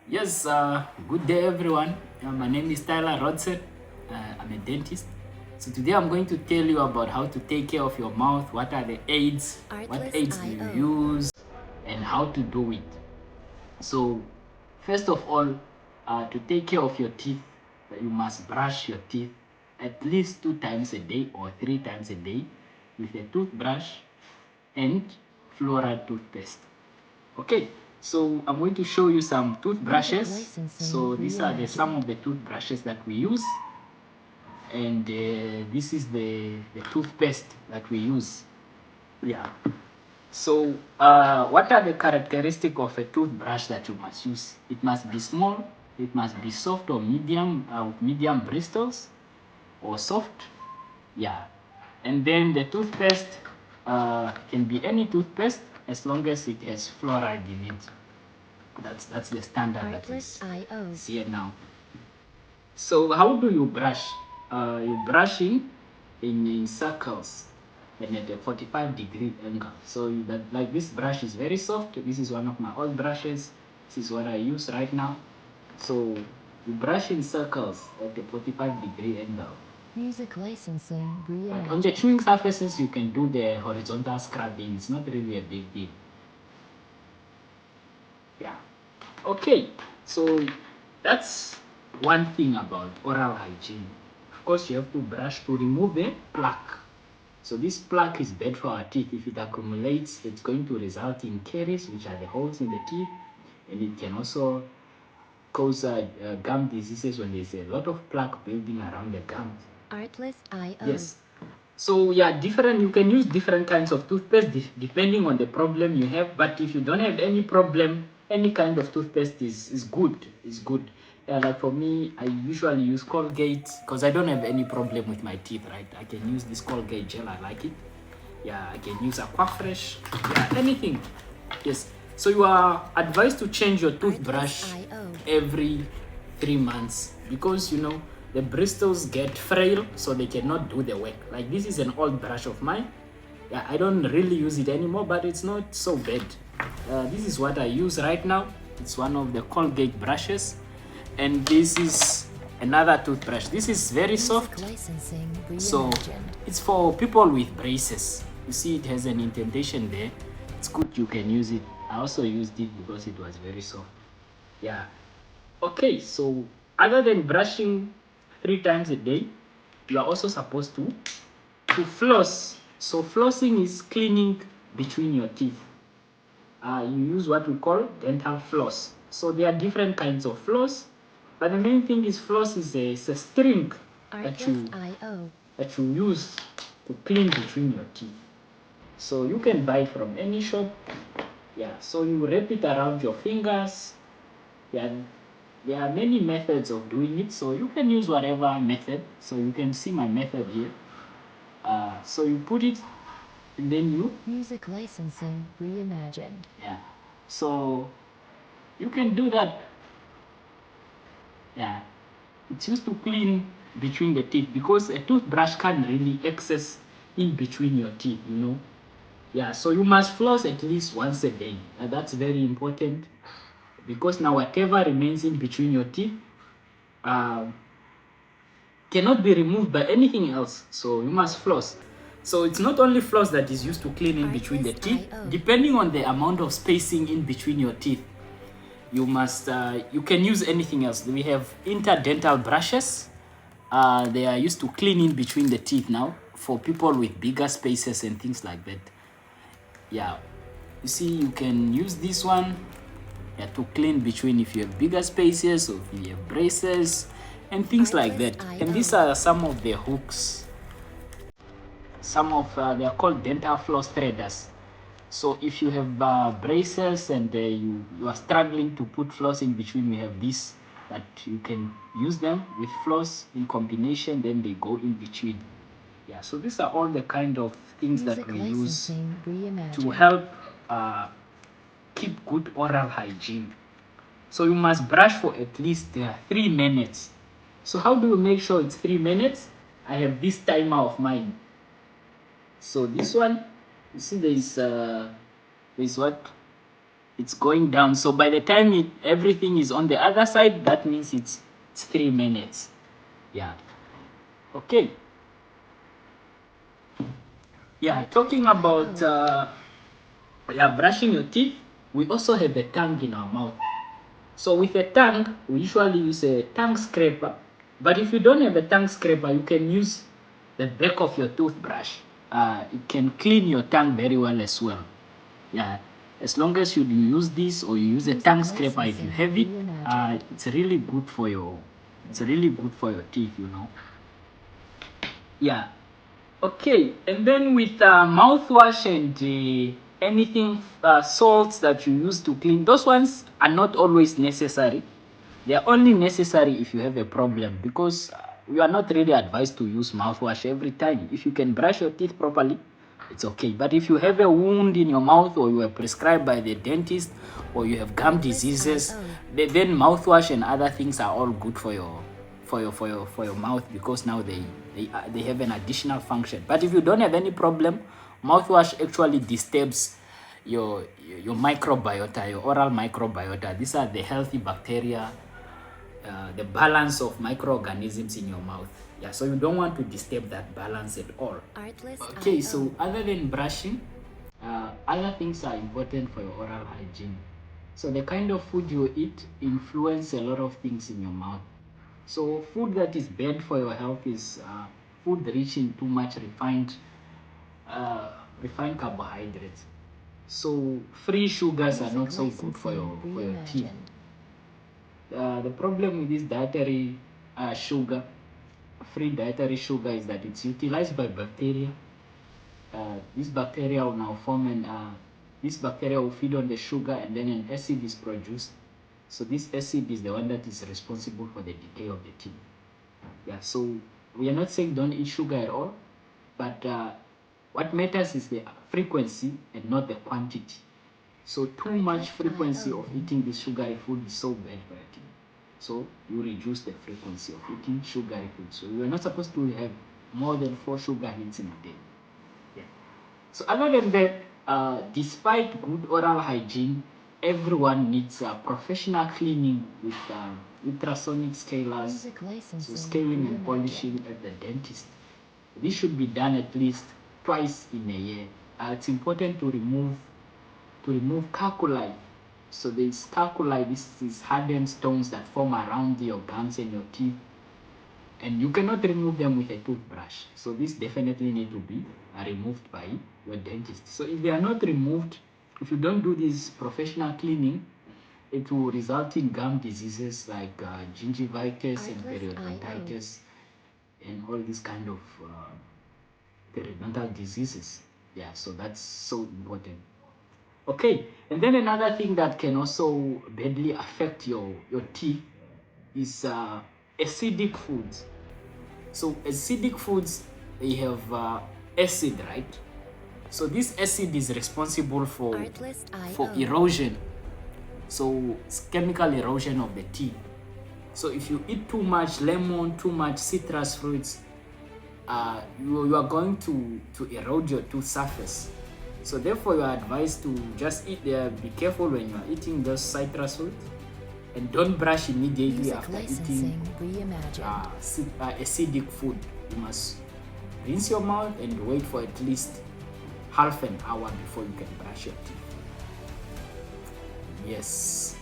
Yes, good day everyone. My name is Tyler Wroldsen. I'm a dentist. So today I'm going to tell you about how to take care of your mouth, what are the aids, what aids do you use, and how to do it. So first of all, to take care of your teeth, you must brush your teeth at least 2 times a day or 3 times a day with a toothbrush and fluoride toothpaste. Okay, so I'm going to show you some toothbrushes. So these are some of the toothbrushes that we use, and this is the toothpaste that we use. Yeah. So what are the characteristics of a toothbrush that you must use? It must be small, it must be soft or medium, with medium bristles or soft. Yeah. And then the toothpaste can be any toothpaste as long as it has fluoride in it. That's the standard that is here now. So how do you brush? You brushing in circles and at a 45-degree angle. So like this brush is very soft. This is one of my old brushes. This is what I use right now. So you brush in circles at a 45-degree angle. Music licensing, But on the chewing surfaces, you can do the horizontal scrubbing. It's not really a big deal. Yeah. Okay, so that's one thing about oral hygiene. Of course, you have to brush to remove the plaque. So this plaque is bad for our teeth. If it accumulates, it's going to result in caries, which are the holes in the teeth, and it can also cause gum diseases when there's a lot of plaque building around the gums. Artlist.io. Yes. So yeah, you can use different kinds of toothpaste depending on the problem you have. But if you don't have any problem, any kind of toothpaste is good. Is good. Like for me, I usually use Colgate because I don't have any problem with my teeth. Right, I can use this Colgate gel. I like it. Yeah, I can use Aquafresh. Yeah, anything. Yes. So you are advised to change your toothbrush every 3 months because the bristles get frail, so they cannot do the work. Like this is an old brush of mine. Yeah, I don't really use it anymore, but it's not so bad. This is what I use right now. It's one of the Colgate brushes, and this is another toothbrush. This is very soft, so it's for people with braces. You see, it has an indentation there. It's good, you can use it. I also used it because it was very soft. Yeah. Okay, so other than brushing 3 times a day, you are also supposed to floss. So flossing is cleaning between your teeth. You use what we call dental floss. So there are different kinds of floss, but the main thing is floss is a string that you use to clean between your teeth. So you can buy it from any shop. Yeah, so you wrap it around your fingers. Yeah, there are many methods of doing it, so you can use whatever method. So you can see my method here. So you put it, and then you Music licensing reimagined. yeah. So you can do that. Yeah, it's used to clean between the teeth because a toothbrush can't really access in between your teeth. Yeah, so you must floss at least once a day. That's very important because now whatever remains in between your teeth uh, cannot be removed by anything else. So you must floss. So it's not only floss that is used to clean in between the teeth. Depending on the amount of spacing in between your teeth, you can use anything else. We have interdental brushes. They are used to clean in between the teeth now for people with bigger spaces and things like that. Yeah, you see, you can use this one, yeah, to clean between if you have bigger spaces or if you have braces and things like that. And these are some of the hooks. They are called dental floss threaders. So if you have braces and you are struggling to put floss in between, we have this that you can use them with floss in combination, then they go in between. Yeah, so these are all the kind of things that we use to help keep good oral hygiene. So you must brush for at least 3 minutes. So how do you make sure it's 3 minutes? I have this timer of mine. So this one, you see, there's what it's going down. So by the time everything is on the other side, that means it's 3 minutes. Yeah. Okay. Yeah, talking about brushing your teeth, we also have a tongue in our mouth. So with a tongue, we usually use a tongue scraper. But if you don't have a tongue scraper, you can use the back of your toothbrush. It can clean your tongue very well as well. Yeah, as long as you use this or you use a tongue scraper if you have it, it's really good for your teeth, you know. Yeah. Okay, and then with mouthwash and anything salts that you use to clean, those ones are not always necessary. They are only necessary if you have a problem, because you are not really advised to use mouthwash every time. If you can brush your teeth properly, it's okay. But if you have a wound in your mouth, or you were prescribed by the dentist, or you have gum diseases, then mouthwash and other things are all good for your mouth, because now they have an additional function. But if you don't have any problem, mouthwash actually disturbs your microbiota, your oral microbiota. These are the healthy bacteria, the balance of microorganisms in your mouth. Yeah, so you don't want to disturb that balance at all. Okay, so other than brushing, other things are important for your oral hygiene. So the kind of food you eat influence a lot of things in your mouth. So food that is bad for your health is food rich in too much refined carbohydrates. So free sugars are not so good for your teeth. The problem with this dietary free dietary sugar, is that it's utilized by bacteria. This bacteria will now form this bacteria will feed on the sugar, and then an acid is produced. So this acid is the one that is responsible for the decay of the teeth. Yeah, so we are not saying don't eat sugar at all, but what matters is the frequency and not the quantity. So too much frequency of eating this sugary food is so bad for your teeth. So you reduce the frequency of eating sugary food. So you are not supposed to have more than 4 sugar hits in a day. Yeah. So other than that, despite good oral hygiene, everyone needs professional cleaning with ultrasonic scalers, so scaling and polishing at the dentist. This should be done at least twice in a year. It's important to remove calculi. So this calculi, this is hardened stones that form around your gums and your teeth, and you cannot remove them with a toothbrush. So this definitely need to be removed by your dentist. So if they are not removed, if you don't do this professional cleaning, it will result in gum diseases like gingivitis and periodontitis and all these kind of periodontal diseases. Yeah, so that's so important. Okay, and then another thing that can also badly affect your teeth is acidic foods. So acidic foods, they have acid, right? So this acid is responsible for erosion. So it's chemical erosion of the teeth. So if you eat too much lemon, too much citrus fruits, you are going to erode your tooth surface. So therefore you are advised to just eat be careful when you are eating those citrus fruits, and don't brush immediately after eating acidic food. You must rinse your mouth and wait for at least half an hour before you can brush your teeth. Yes.